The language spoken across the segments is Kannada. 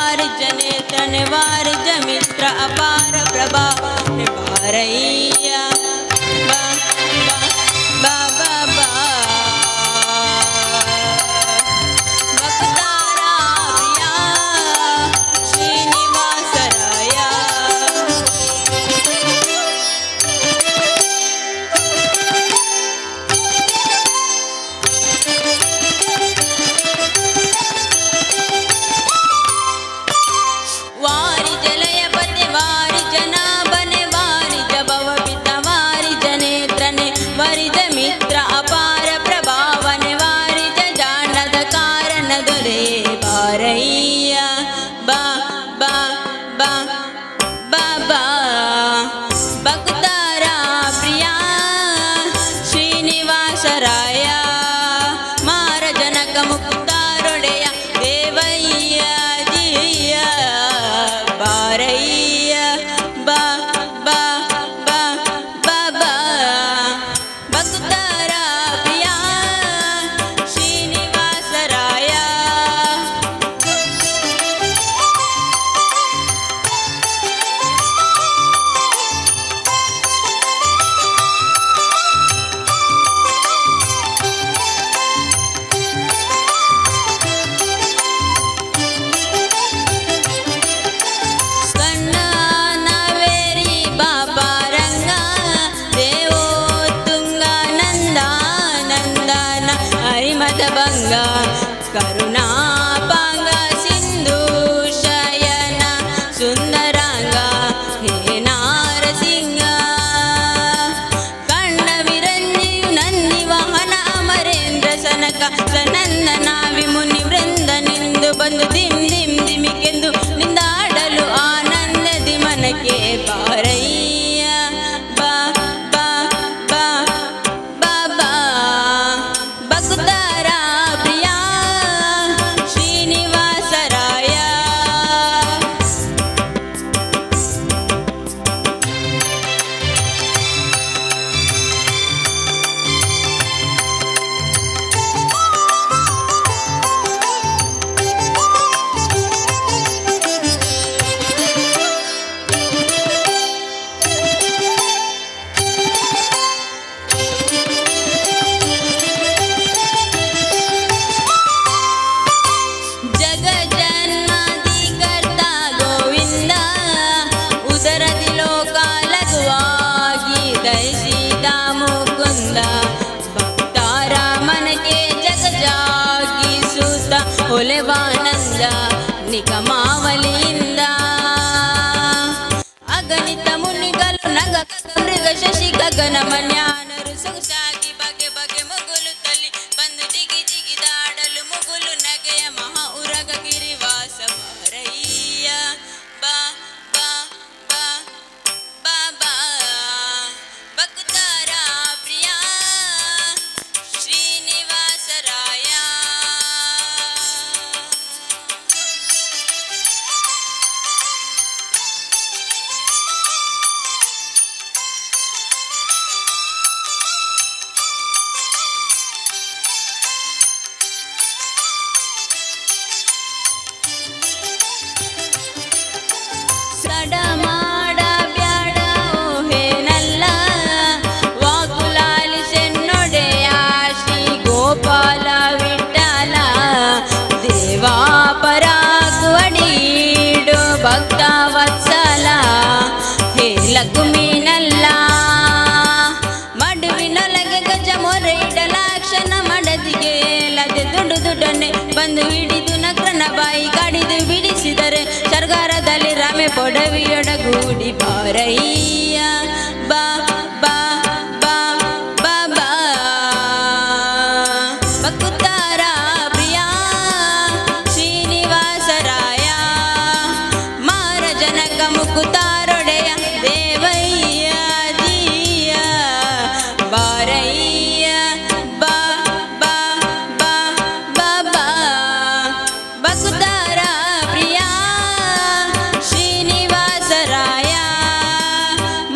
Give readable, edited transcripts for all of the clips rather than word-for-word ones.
वारिजनेत्रने वारिजमित्र अपार प्रभा बारैया बा बा बा बा बा भक्तारा प्रिया श्रीनिवासराया वारि जलयपते वारि जनाभने वारि जभवपित वारि जनेत्रने वरिज मित्र अपार प्रभावने वारि जाणद कारण दೊರೆ ಬಾರಯ್ಯ ಬಾ ಬಾ ಬಾ ಬಾ ಬಾ ಭಕ್ತರ ಪ್ರಿಯ ಶ್ರೀನಿವಾಸರಾಯ ಮಾರ ಜನಕ ಮುಕ್ತಾರೊಡೆಯ ದೇವಯ್ಯ ಜಿಯ ಬಾರಯ್ಯ ಬಾ ಬಾ ಬಾ ಬಾ ಬಾ ಭಕ್ತರ ಪ್ರಿಯ ಶ್ರೀನಿವಾಸರಾಯ ನವೇರಿ ಬಾಬಾ ರಂಗ ದೇವೋ ತುಂಗ ನಂದ ನಂದನ ಹರಿಮದ ಭಂಗ ಕರುಣಾಪಾಂಗ ಸಿಂಧು ಶಯನ ಸುಂದರಾಂಗ ಹೇ ನಾರಸಿಂಗ ಕಂಡ ವಿರಂಜಿಯು ನಂದಿ ವಾಹನ ಅಮರೇಂದ್ರ ಸನಕ ಸನಂದನ ವಿಮುನಿ ವೃಂದ ನಿಂದು ಬಂದು ದಿಮ್ ದಿಮ್ ದಿಮಿಕೆಂದು ನಿಂದಾಡಲು ಆನಂದದಿ ಮನಕ್ಕೆ ಬಾರಯ್ಯ ಬಾ ಬಾ ಬಾ ಬಾ ಬಾ ಭಕ್ತರ ಪ್ರಿಯ ಶ್ರೀನಿವಾಸರಾಯ ಜಗಜನ್ಮಾದಿ ಕರ್ತ ಗೋವಿಂದ ಉದರದಿ ಲೋಕ ಲಘುವಾಗಿ ದಯಿಸಿದ ಮುಕುಂದ ಭಕ್ತರ ಮನಕ್ಕೆ ಜಗಜಾಗಿ ಸೂತ ಹೊಲೆವಾನಂದ ನಿಗಮಾವಲಿಯಿಂದ ಅಗಣಿತ ಮುನಿಗಳು ನಗ ಮೃಗ ಶಶಿ ಗಗನ ಮನ್ಯಾನರು ಸೊಗಸಾಗಿ ಬಗೆ ಬಗೆ ಮುಗುಲು ತಲ್ಲಿ ಬಂದು ಜಿಗಿ ಜಿಗಿದಾಡಲು ಮುಗುಲು ನಗೆಯ ಮಹಾ ಉರಗ ಗಿರಿವಾಸ ಬಾರಯ್ಯ ಬಾ ಬಾ ಬಾ ಬಾ ಬಾ ಭಕ್ತರ ಪ್ರಿಯ ಶ್ರೀನಿವಾಸರಾಯ ಸಡ ಮಾಡ ಬ್ಯಾಡ ಓಹೇನಲ್ಲ ವಾಕುಲಾಲಿಸೆನ್ನೊಡೆಯ ಶ್ರೀ ಗೋಪಾಲ ವಿಠಲ ದೇವಾ ಪರಾಗುವಡೀಡು ಭಕ್ತ ವತ್ಸಲ ಹೇ ಲಕ್ಷ್ಮೀನಲ್ಲ ಮಡುವಿನೊಳಗೆ ಗಜ ಮೊರೆ ಇಡಲಾಕ್ಷಣ ಮಡದಿಗೆ ಲದೆ ದುಡ್ಡು ದುಡ್ಡನ್ನೇ ಬಂದು ಹಿಡಿದು ನಕ್ರನ ಬಾಯಿ ಕಡಿದು ಬಿಡಿಸಿದರೆ ಸರ್ಗಾರದಲ್ಲಿ ರಾಮೆ ಪೊಡವಿಯೊಡಗೂಡಿ ಬಾರಯ್ಯ ಬಾ ಬಾ ಬಾ ಬಾ ಬಾ ಭಕ್ತರ ಪ್ರಿಯ ಶ್ರೀನಿವಾಸರಾಯ ಮಾರ ಜನಕ ಮುಕುತಾರೊಡೆಯ ದೇವಯ್ಯ ಜಿಯ ಬಾರಯ್ಯ ಬಾ ಬಾ ಬಾ ಬಾ ಬಾ ಭಕ್ತರ ಪ್ರಿಯ ಶ್ರೀನಿವಾಸರಾಯ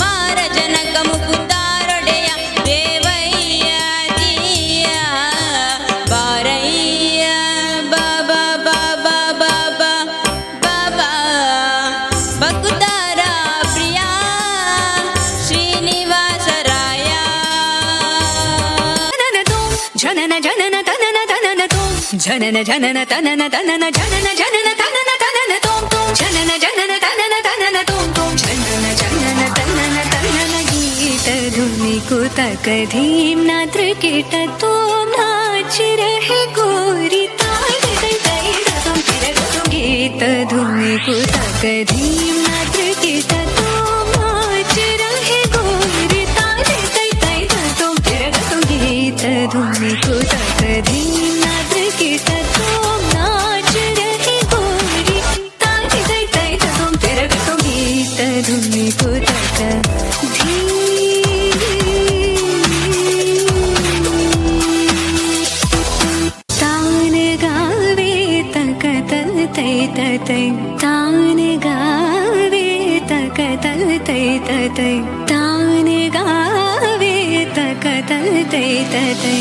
ಮಾರ ಜನಕ ಭಕ್ತರ ಪ್ರಿಯ ಶ್ರೀನಿವಾಸರಾಯ. ಜನನ ಜನನ ತನನ ತನನ ತೋಂ ಜನನ ಜನನ ತನನ ತನನ ಜನನ ಜನನ ತನನ ತನನ ತೋಂ ತೋಂ ಜನನ ಜನನ ತನನ ತನನ ತೋಂ ತೋಂ ಜನನ ಜನನ ತನನ ತನನ गीत धुनि को तक धीम नात्र कीट तोम नाच रहे गोरी ताल तै तै तुम फिर तुम गीत धुनि को तक धीम नात्र कीट तोम नाच रहे गोरी ताल तै तै तुम फिर तुम गीत धुनि को तक धीम नात्र कीट तोम नाच रहे गोरी ताल तै तै तुम फिर तुम गीत धुनि को तक तै तै तान गावे तक तल तै तै तान गावे तक तल तै तै तै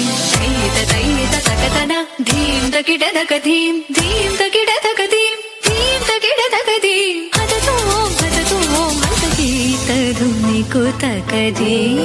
तक तना धीम तकिड तक धीम धीम तकिड तक धीम धीम तकिड तक धीम हत तो मत गीत धुनि को तक धीम.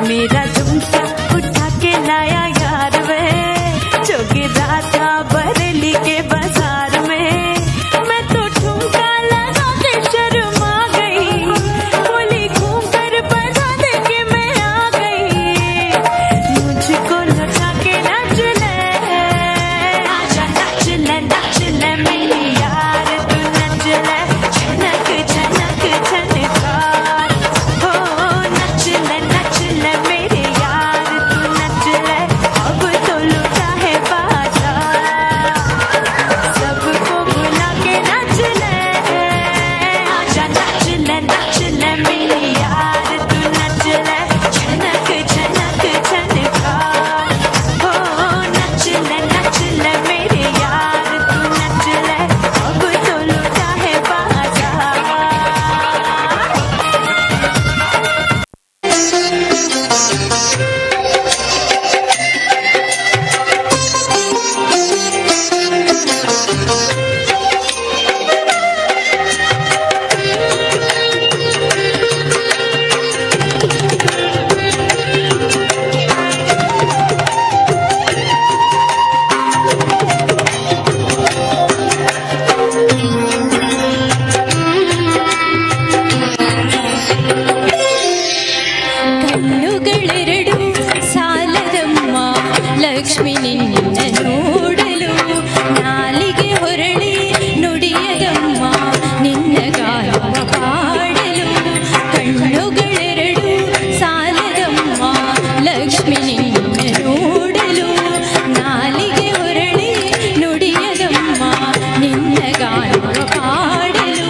मेरा झुमका उठा के लाया यार वे जो गिरा था बरेली के बाजार में. मैं तो ठुमका लगा के शर्मा गई, बोली घूम कर बजा दे के मैं आ गई. मुझको लौटा के नाच ले, आजा नाच ले मेरी यार तू नाच ले. छनक छनक छनकार हो नाच ले मेरे यार तू नच ले. अब तो लुटा है बाजार, सबको बुला के नच ले. आजा नाच ले मेरे यार तू नच ले. छनक छनक छनकार हो नच ले मेरे यार तू नच ले. अब तो लुटा है बाजार. ಕಣ್ಣುಗಳೆರಡು ಸಾಲದಮ್ಮ ಲಕ್ಷ್ಮಿ ನಿನ್ನ ನೋಡಲು, ನಾಲಿಗೆ ಹೊರಳಿ ನುಡಿಯದಮ್ಮ ನಿನ್ನ ಗಾಯವ ಪಾಡಲು. ಕಣ್ಣುಗಳೆರಡು ಸಾಲದಮ್ಮ ಲಕ್ಷ್ಮಿ ನಿನ್ನ ನೋಡಲು, ನಾಲಿಗೆ ಹೊರಳಿ ನುಡಿಯದಮ್ಮ ನಿನ್ನ ಗಾಯವ ಪಾಡಲು.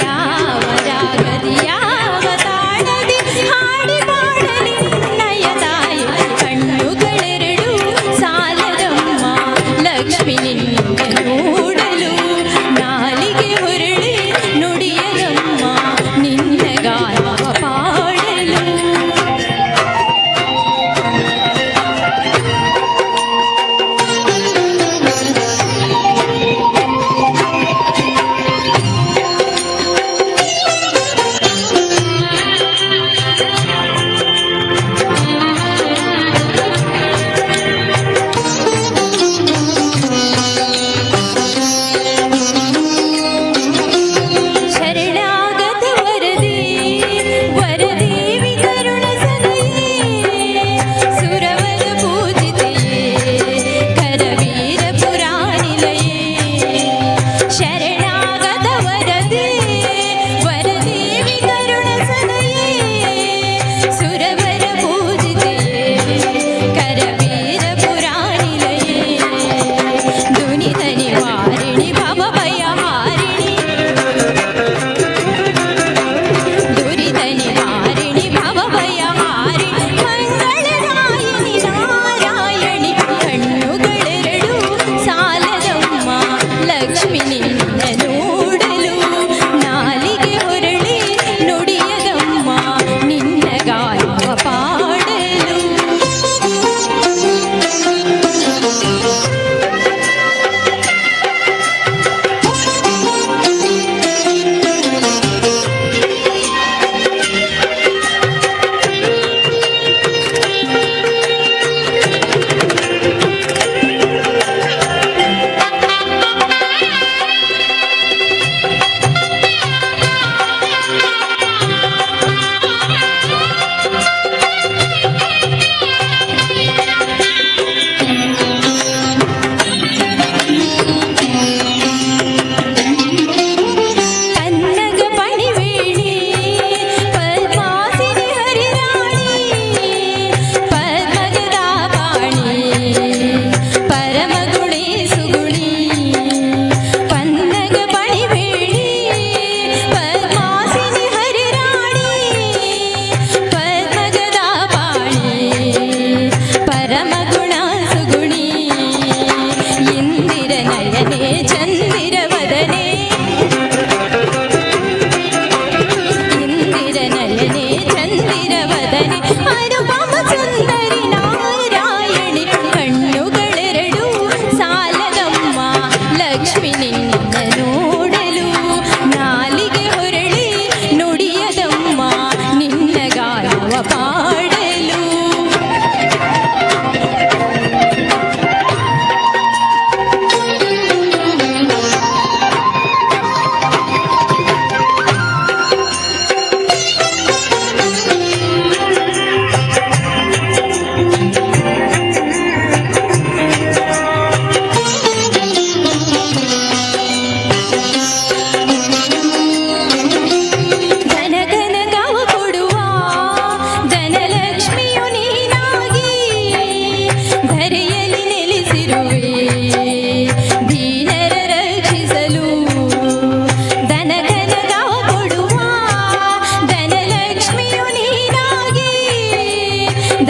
ಯಾವ ರಾಗದಿ ಯಾವ ತಾಳದಿ ಹಾಡಿ ಮಾಡಲಿ ನಯ ತಾಯಿ ಕಣ್ಣುಗಳ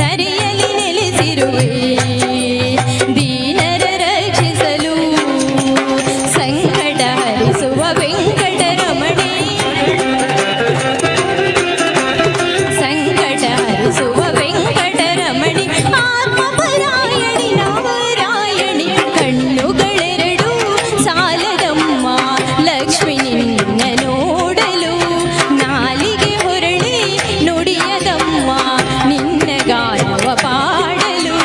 ಧರೆಯಲ್ಲಿ ನೆಲೆಸಿರುವೆ ದೀನರ ರಕ್ಷಿಸಲು ಸಂಕಟ ಹರಿಸುವ ವೆಂಕಟರಮಣಿ ಸಂಕಟ ಹರಿಸುವ ವೆಂಕಟರಮಣಿ ಆತ್ಮಪರಾಯಣಿ ನವರಾಯಣಿ ಕಣ್ಣುಗಳೆರಡು ಸಾಲದಮ್ಮ ಲಕ್ಷ್ಮಿ ನಿನ್ನ ನೋಡಲು ನಾಲಿಗೆ ಹೊರಳಿ ನುಡಿಯದಮ್ಮ ನಿನ್ನ ಗಾನವ ಪಾಡಲು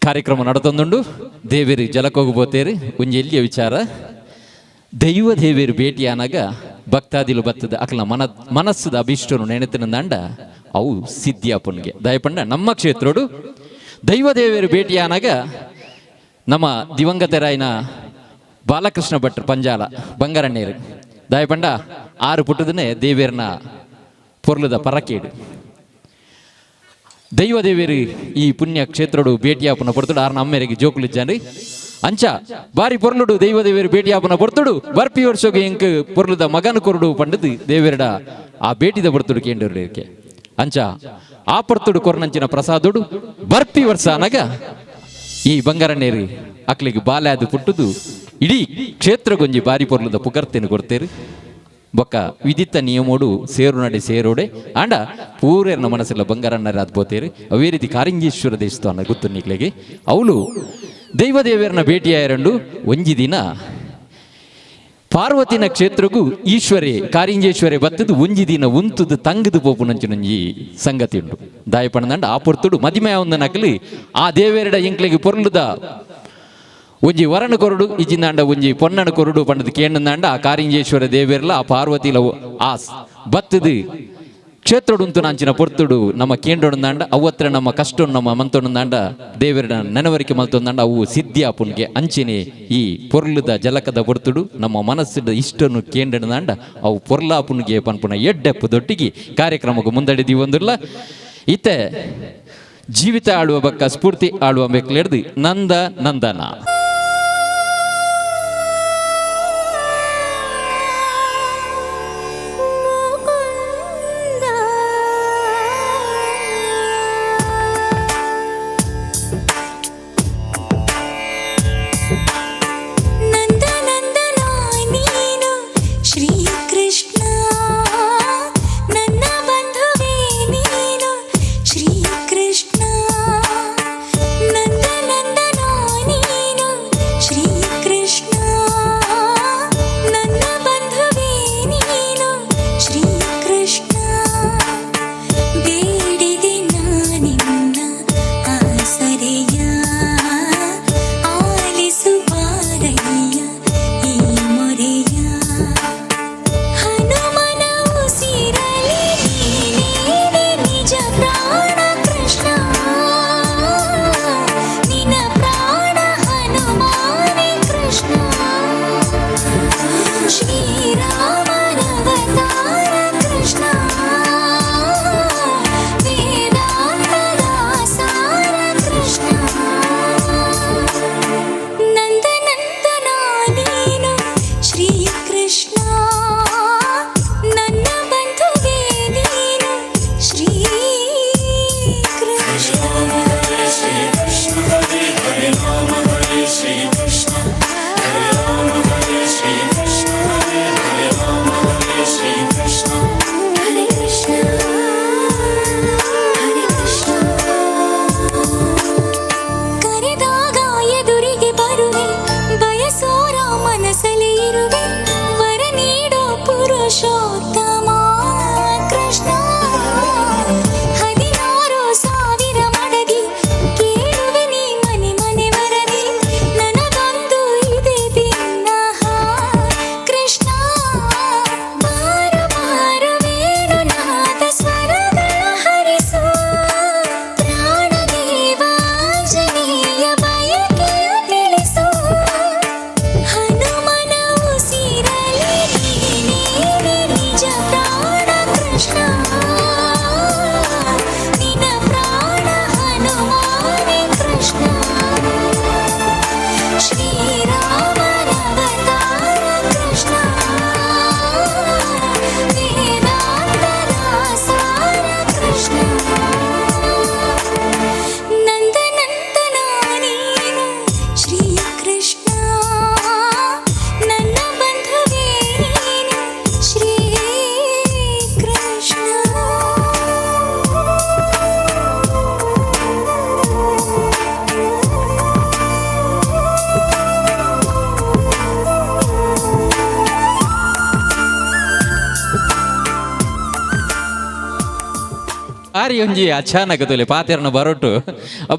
ಕಾರ್ಯಕ್ರಮ ನಡೆತೊಂದುಂಡು ದೇವೇರು ಜಲಕ್ಕೆ ಹೋಗ್ಬೋತೇರಿ ಒಂಜಿ ಎಲ್ಲಿಯ ವಿಚಾರ ದೈವ ದೇವೇರು ಭೇಟಿಯಾನಾಗ ಭಕ್ತಾದಿಲು ಬತ್ತದ ಅಕಲ ಮನಸ್ಸದ ಅಭಿಷ್ಟನು ನೆನೆತಿನಂದಾಂಡ ಅವು ಸಿದ್ಧಿಯಾಪನ್ಗೆ ದಯಪಂಡ ನಮ್ಮ ಕ್ಷೇತ್ರೋಡು ದೈವ ದೇವೇರು ಭೇಟಿಯಾನಾಗ ನಮ್ಮ ದಿವಂಗತರಾಯಿನ ಬಾಲಕೃಷ್ಣ ಭಟ್ರು ಪಂಜಾಲ ಬಂಗಾರಣ್ಣೇರು ದಯಪಂಡ 6 ಪುಟ್ಟದನೇ ದೇವೇರನ ಪೊರ್ಲದ ಪರಕೇಡು ದೈವ ದೇವೇರು ಈ ಪುಣ್ಯ ಕ್ಷೇತ್ರಡು ಭೇಟಿಯಾಪನ ಪಡ್ತಡು 6 ಅಮ್ಮೇರಿಗೆ ಜೋಕುಲಿಜ್ಜಾನ್ರಿ ಅಂಚ ಬಾರಿ ಪೊರ್ಲುಡು ದೈವ ದೇವೇರು ಭೇಟಿಯಾಪನ ಪಡ್ತಡು ಬರ್ಪಿ ವರ್ಷಗೆ ಎಂಕ್ ಪೊರ್ಲದ ಮಗನ ಕೊರಡು ಪಂಡದು ದೇವೇರಡ ಆ ಭೇಟಿದ ಪಡ್ತಡು ಕೇಂದ್ರಕ್ಕೆ ಅಂಚ ಆ ಪಡ್ತಡು ಕೊರನಂಚಿನ ಪ್ರಸಾದುಡು ಬರ್ಪಿ ವರ್ಷ ಅನಗ ಈ ಬಂಗಾರಣ್ಣೇರಿ ಅಕ್ಲಿಗೆ ಬಾಲ್ಯಾದು ಪುಟ್ಟದು ಇಡೀ ಕ್ಷೇತ್ರಗೊಂಜಿ ಬಾರಿ ಪೊರ್ಲದ ಪುಕರ್ತೇನು ಕೊಡ್ತೇರಿ ಬೊಕ್ಕ ವಿದಿತ್ತ ನಿಯಮೋಡು ಸೇರು ನಡೆ ಸೇರೋಡೆ ಆಂಡ ಪೂರೇರ್ನ ಮನಸ್ಸೆಲ್ಲ ಬಂಗಾರಣ್ಣರ ಅದ್ಬೋತೇರಿ ಅವೇ ರೀತಿ ಕಾರಿಂಜೇಶ್ವರ ದೇಶದ ಅನ್ನ ಗೊತ್ತು ನಿಕ್ಲೆಗೆ ಅವಳು ದೈವ ದೇವೇರನ ಭೇಟಿಯಾಯರಂಡು ಒಂಜಿ ದಿನ ಪಾರ್ವತಿನ ಕ್ಷೇತ್ರಗೂ ಈಶ್ವರೇ ಕಾರಿಂಜೇಶ್ವರೇ ಬತ್ತದು ಒಂಜಿ ದಿನ ಉಂತುದು ತಂಗದು ಪೋಪು ನಂಚಿನೊಂಜಿ ಸಂಗತಿ ಉಂಟು ದಾಯಪಣದಂಡ ಆ ಪೊರ್ತುಡು ಮದಿಮೆ ಒಂದ ನಕಲಿ ಆ ದೇವೇರಡ ಇಂಕ್ಲೆಗೆ ಪೊರ್ಲುದ ಒಂಜಿ ವರಣ ಕೊರಡು ಇಜಿಂದಾಂಡ ಒಂಜಿ ಪೊನ್ನಣ ಕೊರಡು ಪಂಡದ ಕೇಂದ್ರಂದಾಂಡ ಆ ಕಾರಿಂಜೇಶ್ವರ ದೇವೇರ್ಲ ಆ ಪಾರ್ವತಿಲ ಆ ಬತ್ತದು ಕ್ಷೇತ್ರಡುಂತು ನಾಂಚಿನ ಪೊರ್ತುಡು ನಮ್ಮ ಕೇಂದ್ರೊಂದಾಂಡ ಅವತ್ರ ನಮ್ಮ ಕಷ್ಟ ನಮ್ಮ ಮಂತೊಂದಾಂಡ ದೇವೇರನ ನೆನವರಿಕೆ ಮಲ್ತೊಂದಾಂಡ ಅವು ಸಿದ್ಧಿಯಾಪುನ್ಗೆ ಅಂಚಿನೆ ಈ ಪೊರ್ಲದ ಜಲಕದ ಪೊರ್ತುಡು ನಮ್ಮ ಮನಸ್ಸಿದ ಇಷ್ಟನ್ನು ಕೇಂದ್ರದಾಂಡ ಅವು ಪೊರ್ಲಾಪುನ್ಗೆ ಪನ್ಪುನ ಎಡ್ಡೆಪ್ಪು ದೊಟ್ಟಿಗೆ ಕಾರ್ಯಕ್ರಮಕ್ಕೆ ಮುಂದಡಿದೀವಿ ಒಂದಿಲ್ಲ ಇತ್ತೆ ಜೀವಿತ ಆಳುವ ಬಕ್ಕ ಸ್ಫೂರ್ತಿ ಆಳುವ ಬೇಕ್ಲೆಡ್ದು ನಂದ ನಂದನ ಶ್ರೀಕೃಷ್ಣ ನಂದ ನಂದನ ನೀನು ಬಾರಿ ಒಂಜಿ ಅಚಾನಕ್ ತೋಲೆ ಪಾತೆರ್ನ ಬರೋಟು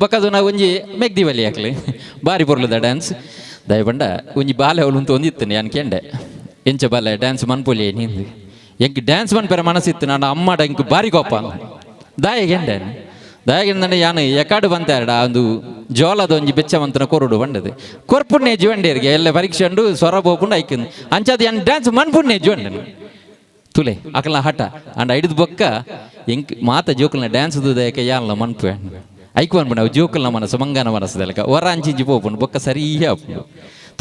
ಬಕ್ಕದು ನಾವು ಒಂಜಿ ಮೆಗ್ದಿ ಬಲಿ ಹಾಕ್ಲಿ ಬಾರಿ ಪೊರ್ಲುದ ಡ್ಯಾನ್ಸ್ ದಯಪಂಡ ಒಂಜಿ ಬಾಲೆ ಅವಳು ಅಂತ ಒಂದಿತ್ತು ನಾನು ಕೆಂಡೆ ಎಂಚ ಬಾಲೆ ಡ್ಯಾನ್ಸ್ ಮನ್ಪೊಲಿ ನಿಂದು ಎಂಕ್ ಡ್ಯಾನ್ಸ್ ಮನ್ಪೆರ ಮನಸ್ಸಿತ್ತು ನಾನು ಅಮ್ಮಡ ಎಂಕ್ ಬಾರಿ ಕೋಪ ದಾಯಗೆಂಡೆ ದಾಯಗೆಂದಂಡೆ ಯಾನು ಎಕಾಡು ಬಂತಾರಡ ಒಂದು ಜೋಲದ ಒಂಜಿ ಬೆಚ್ಚವಂತನ ಕೊರಡು ಬಂಡದು ಕೊರ್ಪುಣ್ಣೆ ಜೀವಂಡೇರಿಗೆ ಎಲ್ಲ ಪರೀಕ್ಷೆ ಉಂಡು ಸ್ವರ ಬೋಪುಂಡು ಐಕಂದು ಅಂಚಾದ ಯಾನು ಡ್ಯಾನ್ಸ್ ಮನ್ಪುಣ್ಣೆ ಜೀವಂಡನು ತುಲೆ ಅಕಲ್ನ ಹಠ ಅಂಡ್ ಐಡಿದ ಬೊಕ್ಕ ಎಂಕ್ ಮಾತ ಜೋಕಲ್ನ ಡ್ಯಾನ್ಸ್ ದೂದಯಕ್ಕೆ ಯಾನ್ಲ ಮನ್ಪು ಐಕು ಅನ್ಪುಂಡು ಅವು ಜೋಕಲ್ನ ಮನಸ್ಸು ಮಂಗನ ಮನಸ್ಸದಲ್ಲಕ ಹೊರ ಅಂಚಿಂಚಿ ಪೋಪುಂಡು ಬೊಕ್ಕ ಸರಿಯೇ ಆಪುಂಡು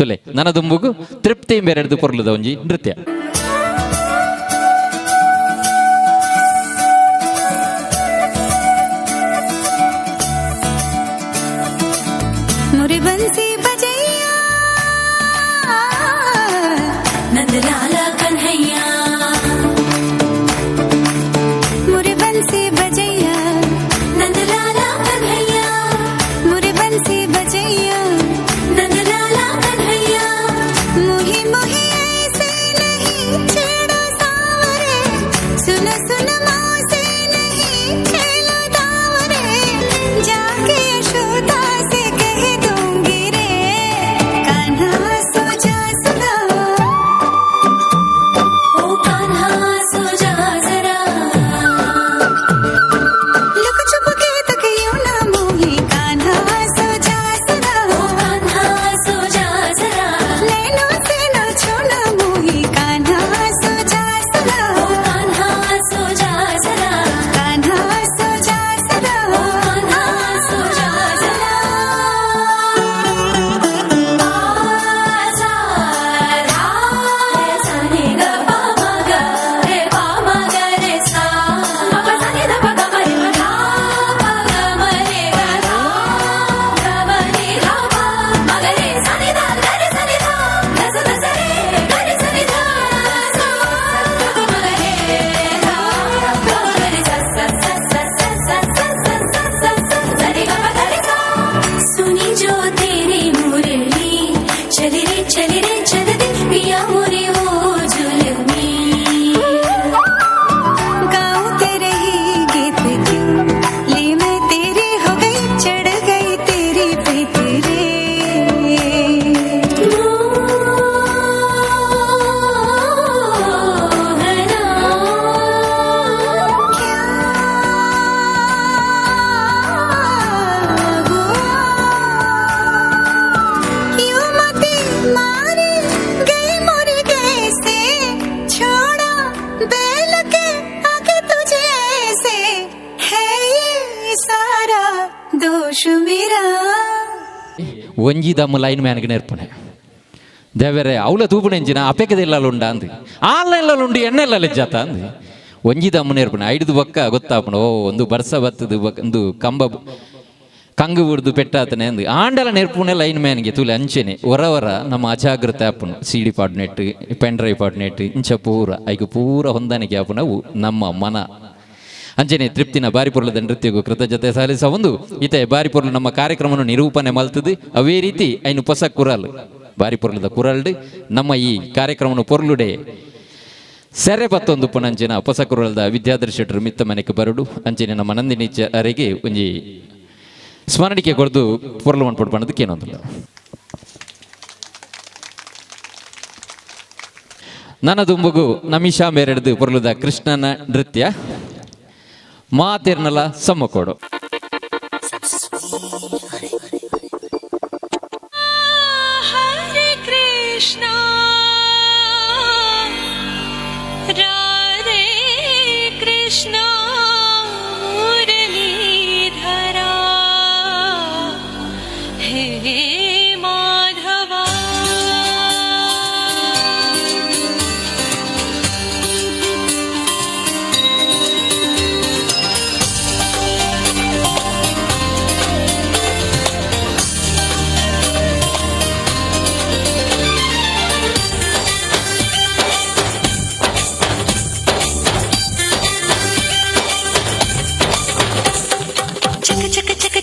ತುಲೆ ನನ್ನ ದುಂಬುಗು ತೃಪ್ತಿ ಬೇರೆಡ್ದು ಪೊರ್ಲುದ ಒಂಜಿ ನೃತ್ಯ मुरी बंसी बजैया नंदलाला कन्हैया मुरी बंसी बजैया नंदलाला कन्हैया मुरी बंसी बजैया नंदलाला कन्हैया मुही मुही ऐसे नहीं छेड़ो सावरे सुन सुन मौसे नहीं खेलो दावरे जाके यशोदा से कह दूंगी रे कान्हा सो जा सुना ओ कान्हा सो जा जरा लुक छुप के तकियों ना मोही कान्हा सो जा सुना ओ कान्हा सो जा जरा नैनों से ना छोना मोही कान्हा सो जा सुना ओ कान्हा सो जा जरा कान्हा सो जा सुना ओ कान्हा सो जा जरा सुनी जो तेरी मुरली चली रे चल दे पिया मोरी वो जुलमी गाऊं तेरे ही गीत क्यों ली मैं तेरी हो गई चढ़ गई तेरी प्रीत रे क्यों मती मारी गई मोरी कैसे छोड़ा बैल के आगे तुझे ऐसे है ये सारा दोष मेरा ಒಂಜಿ ದಮ್ಮ ಲೈನ್ ಮ್ಯಾನ್ಗೆ ನೇರ್ಪಣೆ ದೇವರೇ ಅವಳ ತೂಪುಣೆಂಚಿನ ಅಪೇಕದೆಲ್ಲ ಉಂಡ ಅಂದು ಆನ್ಲೈನ್ಲ ಉಂಡು ಎಣ್ಣೆಲ್ಲ ಲೆಜ್ಜಾತ ಅಂದು ಒಂಜಿ ದಮ್ಮ ನೇರ್ಪಣೆ ಐದು ಬೊಕ್ಕ ಗೊತ್ತಾಪಣ ಓ ಒಂದು ಬರ್ಸ ಬತ್ತದು ಒಂದು ಕಂಬ ಕಂಗು ಬಿಡ್ದು ಪೆಟ್ಟಾತನೆ ಅಂದು ಆಂಡಲ ನೆರ್ಪುಣೆ ಲೈನ್ ಮ್ಯಾನ್ಗೆ ತುಲೆ ಅಂಚೆನೆ ಹೊರ ನಮ್ಮ ಅಜಾಗ್ರತೆ ಆಪುಣು ಸಿ ಡಿ ಪಾಡ್ನೆಟ್ ಪೆನ್ ಡ್ರೈವ್ ಪಾಡ್ನೆಟ್ ಇಂಚ ಪೂರ ಐಕು ಪೂರ ಹೊಂದಾಣಿಕೆ ಆಪುಣವು ನಮ್ಮ ಮನ ಅಂಚನೆ ತೃಪ್ತಿನ ಬಾರಿ ಪೊರ್ಲದ ನೃತ್ಯಗೂ ಕೃತಜ್ಞತೆ ಸಲ್ಲಿಸ ಒಂದು ಈತೆ ಬಾರಿ ಪೊರ್ಲು ನಮ್ಮ ಕಾರ್ಯಕ್ರಮವನ್ನು ನಿರೂಪಣೆ ಮಲ್ತದು ಅವೇ ರೀತಿ ಐನು ಹೊಸ ಕುರಲ್ ಬಾರಿ ಪೊರ್ಲದ ಕುರಲ್ಡ್ ನಮ್ಮ ಈ ಕಾರ್ಯಕ್ರಮವನ್ನು ಪೊರ್ಲುಡೆ ಸೆರೆ ಪತ್ತೊಂದು ಪುನಂಚಿನ ಹೊಸ ಕುರಲ್ದ ವಿದ್ಯಾಧರ್ ಶೆಟ್ಟರು ಮಿತ್ತ ಮನೆಗೆ ಬರಡು ಅಂಚನೆ ನಮ್ಮ ನಂದಿನಿ ಅರೆಗೆ ಒಂಜಿ ಸ್ಮರಣಿಕೆ ಕೊಡ್ದು ಪೊರ್ಲು ಮನ್ಪೊಡ್ ಪಣದಕ್ಕೆ ಏನೊಂದಿಲ್ಲ ನನ್ನ ದುಂಬುಗು ನಮಿಷಾ ಮೇರೆಡ್ದು ಪೊರ್ಲುದ ಕೃಷ್ಣನ ನೃತ್ಯ ಮಾತಿರ್ನಲ ಸಮ್ಮಕೋಡು हरे कृष्णा राधे कृष्णा मुरलीधरा हे माधवा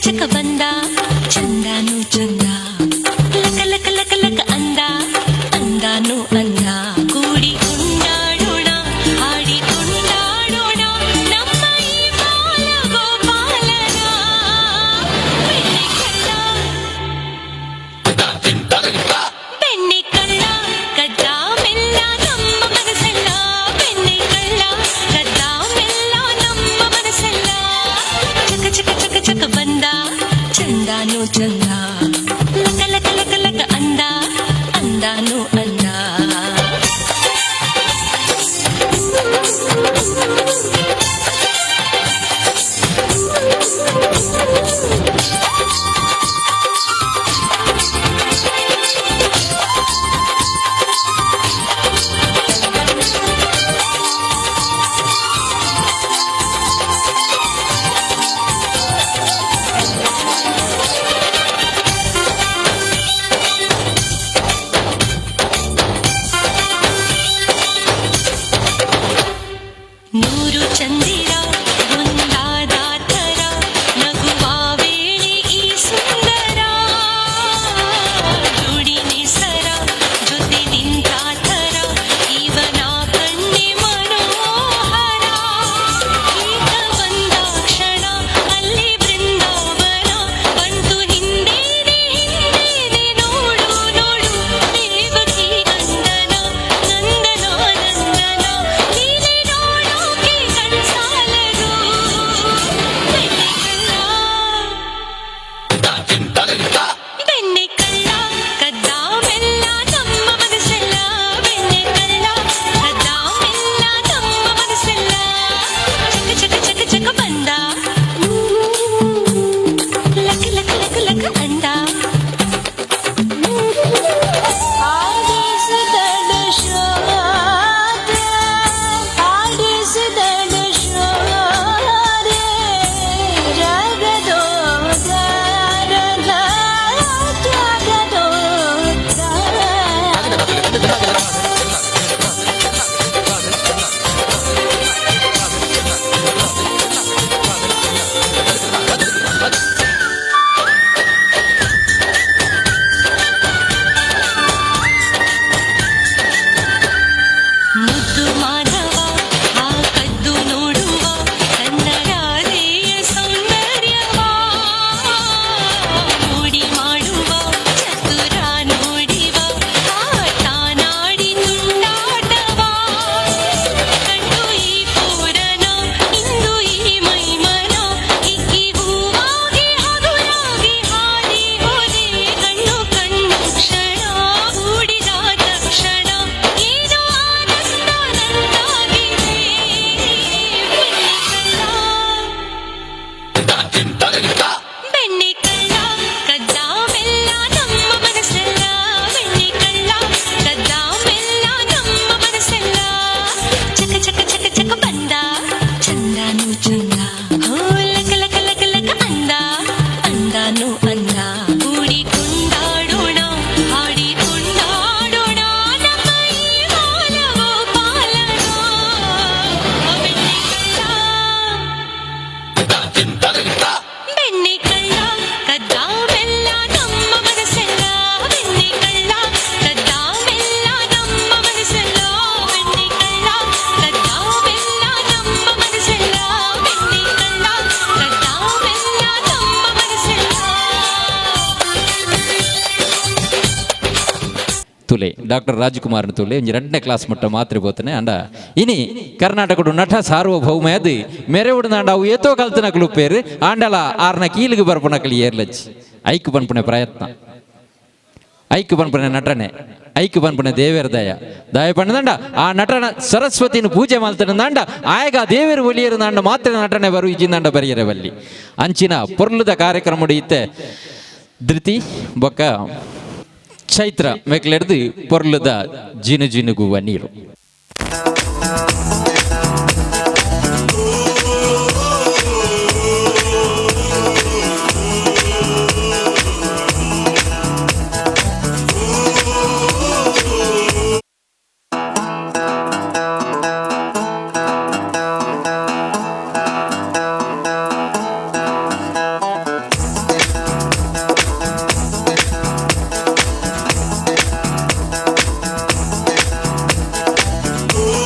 ಚಕ ಬಂದ ಚಂದಾನು ಚಂದ ಲಕ ಲಕ ಲಕ ಲಕ ಅಂದ ಅಂದಾನು ಅಂದ ಕೂಡಿ ಕೊಂಡಾಡೋಣ ಹಾಡಿ ಕೊಂಡಾಡೋಣ ನಮ್ಮ ಈ ಬಾಲ ಚಂದ ಲಕ ಲಕ ಲಕ ಲಕ ಅಂದ ಅಂದಾನು ಅಂದ ನೂರು ಚಂದಿರ ಒಂದಾದ ಥರ ನಗುವ ವೇಳೆ ಈ ಸುಂದರ ಜೋಡಿ ನಿಸರ ಜೊತೆ ನಿಂತ ಥರ ಇವನ ಕಣ್ಣೆ ಮನೋಹರ ಈಗ ಬಂದ ಕ್ಷಣ ಅಲ್ಲಿ ಬೃಂದಾವನ ಬಂತು ಹಿಂದೇನೆ ಹಿಂದೇನೆ ನೋಡು ನೋಡು ದೇವಕಿ ನಂದನ ನಂದನ ನಂದನ ನೀನೆ ನೋಡೋಕೆ ಕಣ್ಸಾಲದು ಬೆಣ್ಣೆ ಕಳ್ಳ ಕದ್ದ ಮೆಲ್ಲ ನಮ್ಮ ಮನಸ್ಸೆಲ್ಲ ಬೆಣ್ಣೆ ಕಳ್ಳ ಕದ್ದ ಮೆಲ್ಲ ನಮ್ಮ ಮನಸ್ಸೆಲ್ಲ ಚಕ ಚಕ ಚಕ ಚಕ ಬಂದ ಲಕ ಲಕ ಲಕ ಲಕ ಅಂದ ಆಡಿಸಿದಳು ಶೋಧೆ ಆಡಿಸಿದಳು ಶೋಧೆ ಜಗದೋದ್ಧಾರ ಮುದ್ದು ಮಾನವ ಆ ಕದ್ದು ನೋಡುವ ಕನ್ನಡಾರಿಯ ಸೌಂದರ್ಯವ ಮೂಡಿ ಮಾಡುವ ಚತುರ ನೋಡಿವ ಆಟ ನಾಡಿ ನುಂಡಾಟವ ಕಂಡು ಈ ಪೂರನ ಇಂದು ಈ ಮೈಮನ ಇಕ್ಕಿ ಹೂವಾಗಿ ಹಗುರಾಗಿ ಹಾರಿ ಹೋದೆ ಕಣ್ಣು ಕಣ್ಣು ಕ್ಷಣ ಹೂಡಿದ ತಕ್ಷಣ ಏನೋ ಆನಂದ ನಂದಾಗಿದೆ ಬೆಣ್ಣೆ ಕಳ್ಳ ಕದ್ದ ಮೆಲ್ಲ ನಮ್ಮ ಮನಸ್ಸೆಲ್ಲ ಬೆಣ್ಣೆ ಕಳ್ಳ ಕದ್ದ ಮೆಲ್ಲ ನಮ್ಮ ಮನಸ್ಸೆಲ್ಲ ಚಕ ಚಕ ಚಕ ಚಕ ಬಂದ ಚಂದಾನು ಚಂದ ಹೋ ಲಕ ಲಕ ಲಕ ಲಕ ಅಂದ ಅಂದಾನು ಅಂದ ಕೂಡಿ ಕೊಂಡಾಡೋಣ ಹಾಡಿ ಕೊಂಡಾಡೋಣ ನಮ್ಮ ಈ ಬಾಲವೋ ಪಾಲನೋ ಬೆಣ್ಣೆ ಕಳ್ಳ ಕದ್ದ ಮೆಲ್ಲ ನಮ್ಮ ಮನಸ್ಸೆಲ್ಲ ಬೆಣ್ಣೆ ಕಳ್ಳ ಕದ್ದ ಮೆಲ್ಲ ನಮ್ಮ ಮನಸ್ಸೆಲ್ಲ ಬೆಣ್ಣೆ ಕಳ್ಳ ಕದ್ದ ಮೆಲ್ಲ ನಮ್ಮ ಮನಸ್ಸೆಲ್ಲ ಬೆಣ್ಣೆ ಕಳ್ಳ ಕದ್ದ ಮೆಲ್ಲ ನಮ್ಮ ಮನಸ್ಸೆಲ್ಲ ತುಲೆ ಡಾಕ್ಟರ್ ರಾಜ್ಕುಮಾರ್ ತುಲೆ ಒಂಜಿ 2ನೇ ಕ್ಲಾಸ್ ಮುಟ್ಟ ಮಾತ್ರ ಪೋತನೆ ಅಂಡ ಇನಿ ಕರ್ನಾಟಕಡು ನಟ ಸಾರ್ವಭೌಮ ಅದು ಮೆರೆವುಡ್ನಾಂಡ ಅವು ಏತೋ ಕಲ್ತನಕಲು ಪೇರು ಆಂಡಲ ಆರ್ನ ಕೀಲಿಗೆ ಬರ್ಪನಕಲಿ ಏರ್ಲಚ್ಚಿ ಐಕ್ ಪನ್ಪುನೆ ಪ್ರಯತ್ನ ಐಕ್ ಪನ್ಪುನೆ ನಟನೆ ಐಕ್ ಪನ್ಪುನೆ ದೇವೇರ ದಯ ಪಣ್ಣದಂಡ ಆ ನಟನ ಸರಸ್ವತಿನ ಪೂಜೆ ಮಲ್ತನಂದ ಆಯಗ ದೇವೇರು ಒಲಿಯರಂದ ಮಾತ್ರ ನಟನೆ ಬರು ಇಜಿಂದಂಡ ಬರಿಯರೆ ಬಲ್ಲಿ ಅಂಚಿನ ಪೊರ್ಲುದ ಕಾರ್ಯಕ್ರಮ ಇತ್ತೆ ಧೃತಿ ಬೊಕ್ಕ ಚೈತ್ರ ಮೆಕ್ಲೆಡ್ದು ಪೊರ್ಲುದ ಜಿನು ಜಿನುಗುವ ನೀರು Oh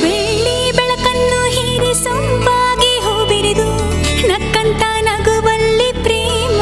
ಬೆಳ್ಳಿ ಬೆಳಕನ್ನು ಹೀರಿ ಸೊಂಪಾಗಿ ಹೂ ಬಿರಿದು ನಕ್ಕಂತ ನಗುವಲ್ಲಿ ಪ್ರೇಮ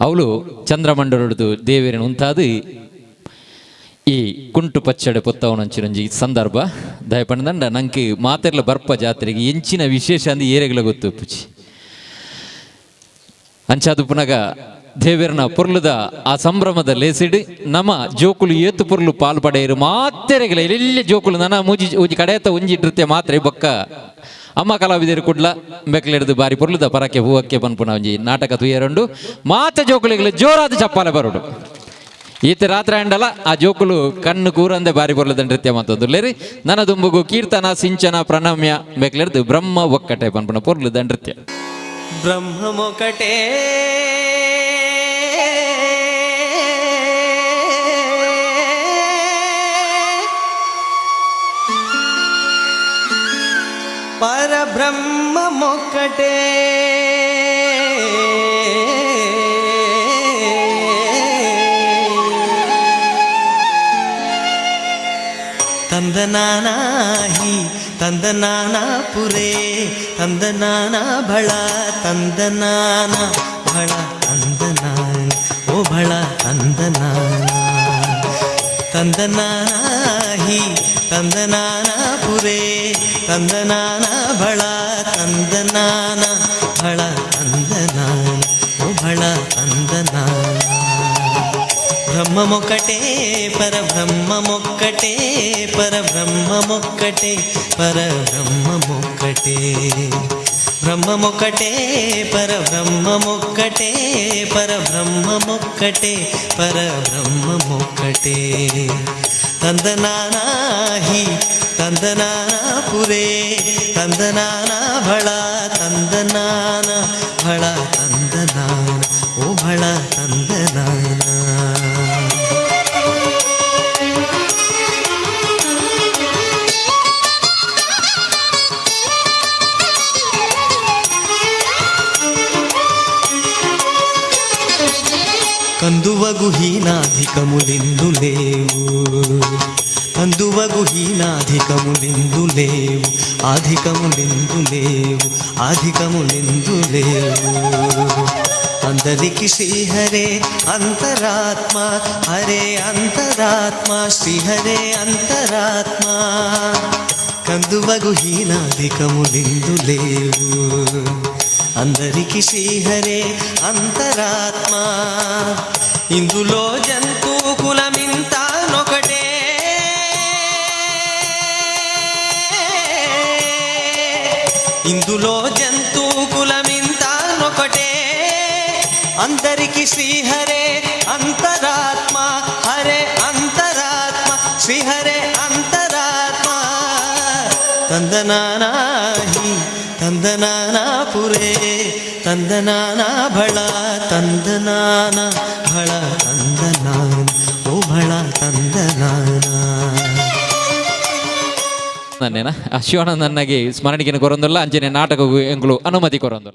ಅವಳು ಚಂದ್ರಮಂಡಲದ್ದು ದೇವೇರಿನ ಉಂತಾದು ಈ ಕುಂಟು ಪಚ್ಚಡೆ ಪೊತ್ತವನಂಚಿನಂಜಿ ಸಂದರ್ಭ ದಯಪಂಡ ನಂಗೆ ಮಾತೆರ್ಲ ಬರ್ಪ ಜಾತ್ರೆಗೆ ಎಂಚಿನ ವಿಶೇಷ ಅಂದು ಏರೆಗಳ ಗೊತ್ತು ಪುಚಿ ಅಂಚಾದು ಪುನಗ ದೇವೇರನ ಪೊರ್ಲುದ ಆ ಸಂಭ್ರಮದ ಲೇಸಿಡ್ ನಮ ಜೋಕುಲು ಏತು ಪೊರ್ಲು ಪಾಲ್ಪಡೆಯರು ಮಾತೆರೆಗಳ ಎಲ್ಲೆ ಜೋಕುಲು ನನ್ನ ಮೂಜಿ ಊಜಿ ಕಡೆಯತ್ತ ಒಂಜಿ ನೃತ್ಯ ಮಾತ್ರ ಬೊಕ್ಕ ಅಮ್ಮ ಕಲಾವಿದರು ಕುಡ್ಲ ಬೆಕ್ಲೆಡ್ದು ಬಾರಿ ಪೊರ್ಲುದ ಪರಕ್ಕೆ ಹೂವಕ್ಕೆ ಪನ್ಪುನ ಒಂಜಿ ನಾಟಕ ತುಯ್ಯರಂಡು ಮಾತೆ ಜೋಕುಲಿಗಳು ಜೋರಾದ ಚಪ್ಪಾಲೆ ಬರೋಡು ಈತ ರಾತ್ರಿ ಅಂಡಲ ಆ ಜೋಕುಲು ಕಣ್ಣು ಕೂರಂದೆ ಬಾರಿ ಪೊರ್ಲದ ನೃತ್ಯ ಮಾತೊಂದು ಲೇರಿ ನನ್ನ ದುಂಬುಗು ಕೀರ್ತನ ಸಿಂಚನ ಪ್ರಣಮ್ಯ ಬೆಕ್ಲೆಡ್ದು ಬ್ರಹ್ಮ ಒಕ್ಕಟೆ ಪನ್ಪುನ ಪೊರ್ಲುದ ನೃತ್ಯ ಬ್ರಹ್ಮಮೊಕಟೇ పరబ్రహ్మమొక్కటే ತಂದನಾನಾಹಿ ತಂದನಾನಾ ಪುರೇ ತಂದನಾನಾ ಭಳ ತಂದನಾನ ಭಳ ತಂದನಾನ ಓ ಭಳ ತಂದನಾನ ತಂದನಾನಾಹಿ ತಂದನಾನಾ ಪುರೇ ತಂದನಾನ ಭಳ ತಂದನಾನ ಭಳ ತಂದನಾನ ಓ ಭಳ ತಂದನಾನ ಬ್ರಹ್ಮಮೊಕ್ಕಟೇ ಪರಬ್ರಹ್ಮಮೊಕ್ಕಟೇ ಪರಬ್ರಹ್ಮಮೊಕ್ಕಟೇ ಪರಬ್ರಹ್ಮಮೊಕ್ಕಟೇ ಬ್ರಹ್ಮಮೊಕ್ಕಟೇ ಪರಬ್ರಹ್ಮಮೊಕ್ಕಟೇ ಪರಬ್ರಹ್ಮಮೊಕ್ಕಟೇ ಪರಬ್ರಹ್ಮಮೊಕ್ಕಟೇ ತಂದನಾನಾಹಿ ತಂದನಾನಾ ಪುರೇ ತಂದನಾನಾ ಭಳ ತಂದನಾನ ಭಳ ತಂದನಾನ ಓ ಭಳ ತಂದನಾನ కందువగు హీనాధికములిందు లేవు కందువగు హీనాధికములిందు లేవు అధికములిందు లేవు అధికములిందు లేవు అందరికి శ్రీహరే అంతరాత్మ హరే అంతరాత్మ శ్రీహరే అంతరాత్మ కందువగు హీనాధికములిందు లేవు అందరికి శ్రీహరే అంతరాత్మ ఇందులో జంతు కులమింతానొకటే ఇందులో జంతు కులమింతానొకటే అందరికి శ్రీహరే అంతరాత్మ హరే అంతరాత్మ శ్రీహరే అంతరాత్మ ತಂದನಾನಾಹಿ ತಂದನಾನಾ ಪುರೇ ತಂದನಾನಾ ಭಳ ತಂದನಾನ ಭಳ ತಂದನಾನ ಓ ಭಳ ತಂದನಾನ ನನ್ನೇನ ಶಿವಾನಂದನಿಗೆ ಸ್ಮರಣಿಕೆ ಕೊರೊಂದಲ್ಲ ಅಂಚನೆ ನಾಟಕಗೂ ಎಂಗಳು ಅನುಮತಿ ಕೊರೊಂದಲ್ಲ.